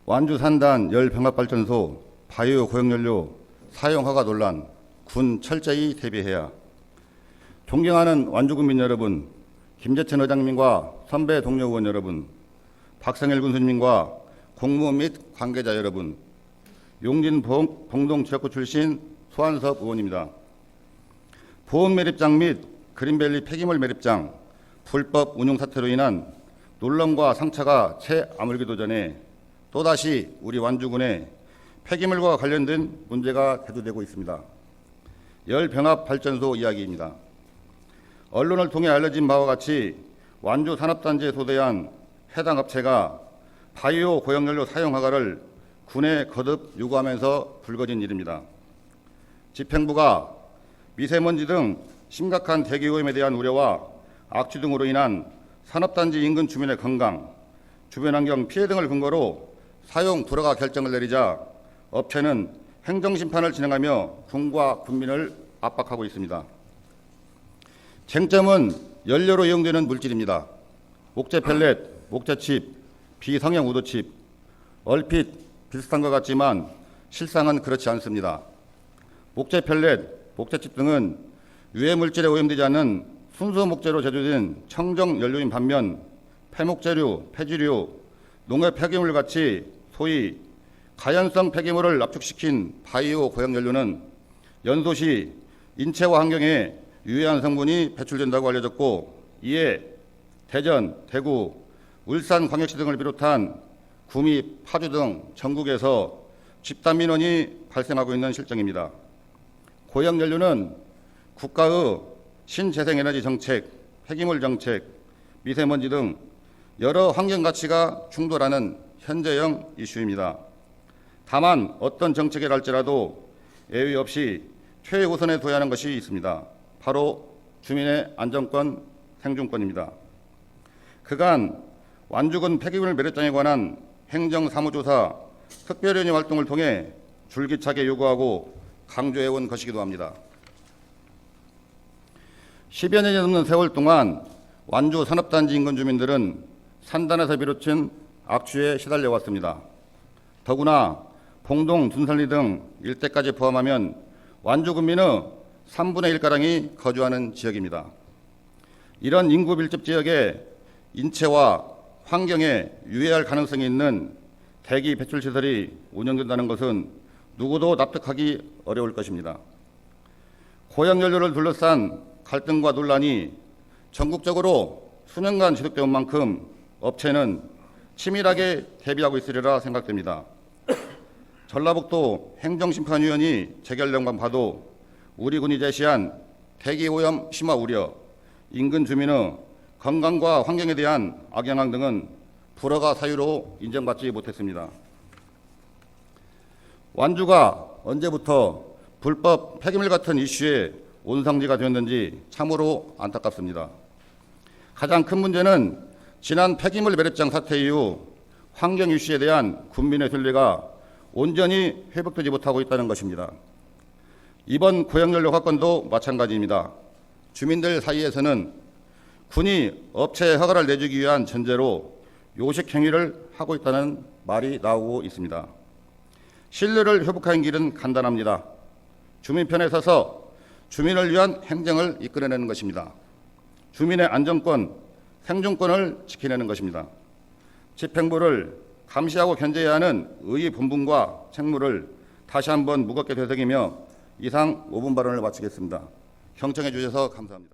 완주 산단 열병합발전소 바이오 고용연료 사용 허가 논란, 군 철저히 대비해야. 존경하는 완주군민 여러분, 김재천 의장님과 선배 동료 의원 여러분, 박성일 군수님과 공무원 및 관계자 여러분, 용진 봉동지역구 출신 소한섭 의원입니다. 보온 매립장 및 그린밸리 폐기물 매립장 불법 운용 사태로 인한 논란과 상처가 채 아물기도 전에 또다시 우리 완주군에 폐기물과 관련된 문제가 대두되고 있습니다. 열병합발전소 이야기입니다. 언론을 통해 알려진 바와 같이 완주 산업단지에 소대한 해당 업체가 바이오 고용연료 사용 허가를 군에 거듭 요구하면서 불거진 일입니다. 집행부가 미세먼지 등 심각한 대기오염에 대한 우려와 악취 등으로 인한 산업단지 인근 주민의 건강, 주변 환경 피해 등을 근거로 사용 불허가 결정을 내리자 업체는 행정심판을 진행하며 군과 군민을 압박하고 있습니다. 쟁점은 연료로 이용되는 물질입니다. 목재 펠렛, 목재칩, 비성형 우도칩, 얼핏 비슷한 것 같지만 실상은 그렇지 않습니다. 목재 펠렛, 목재칩 등은 유해 물질에 오염되지 않는 순수 목재로 제조된 청정 연료인 반면 폐목재류, 폐지류, 농해 폐기물 같이 소위 가연성 폐기물을 압축시킨 바이오 고용연료는 연소 시 인체와 환경에 유해한 성분이 배출된다고 알려졌고, 이에 대전, 대구, 울산광역시 등을 비롯한 구미, 파주 등 전국에서 집단 민원이 발생하고 있는 실정입니다. 고용연료는 국가의 신재생에너지 정책, 폐기물 정책, 미세먼지 등 여러 환경 가치가 충돌하는 현재형 이슈입니다. 다만 어떤 정책을 할지라도 예외 없이 최우선에 둬야 하는 것이 있습니다. 바로 주민의 안전권, 생존권입니다. 그간 완주군 폐기물 매립장에 관한 행정사무조사 특별위원회 활동을 통해 줄기차게 요구하고 강조해온 것이기도 합니다. 10여 년이 넘는 세월 동안 완주 산업단지 인근 주민들은 산단에서 비롯한 악취에 시달려왔습니다. 더구나 봉동, 둔산리 등 일대까지 포함하면 완주 군민의 3분의 1가량이 거주하는 지역입니다. 이런 인구 밀집 지역에 인체와 환경에 유해할 가능성이 있는 대기 배출 시설이 운영된다는 것은 누구도 납득하기 어려울 것입니다. 고용연료를 둘러싼 갈등과 논란이 전국적으로 수년간 지속되온 만큼 업체는 치밀하게 대비하고 있으리라 생각됩니다. 전라북도 행정심판위원회 재결론만 봐도 우리 군이 제시한 대기오염 심화 우려, 인근 주민의 건강과 환경에 대한 악영향 등은 불허가 사유로 인정받지 못했습니다. 완주가 언제부터 불법 폐기물 같은 이슈에 온상지가 되었는지 참으로 안타깝습니다. 가장 큰 문제는 지난 폐기물 매립장 사태 이후 환경 이슈에 대한 군민의 신뢰가 온전히 회복되지 못하고 있다는 것입니다. 이번 고용연료 사건도 마찬가지입니다. 주민들 사이에서는 군이 업체에 허가를 내주기 위한 전제로 요식 행위를 하고 있다는 말이 나오고 있습니다. 신뢰를 회복하는 길은 간단합니다. 주민 편에 서서 주민을 위한 행정을 이끌어내는 것입니다. 주민의 안전권, 생존권을 지켜내는 것입니다. 집행부를 감시하고 견제해야 하는 의의 본분과 책무를 다시 한번 무겁게 되새기며 이상 5분 발언을 마치겠습니다. 경청해 주셔서 감사합니다.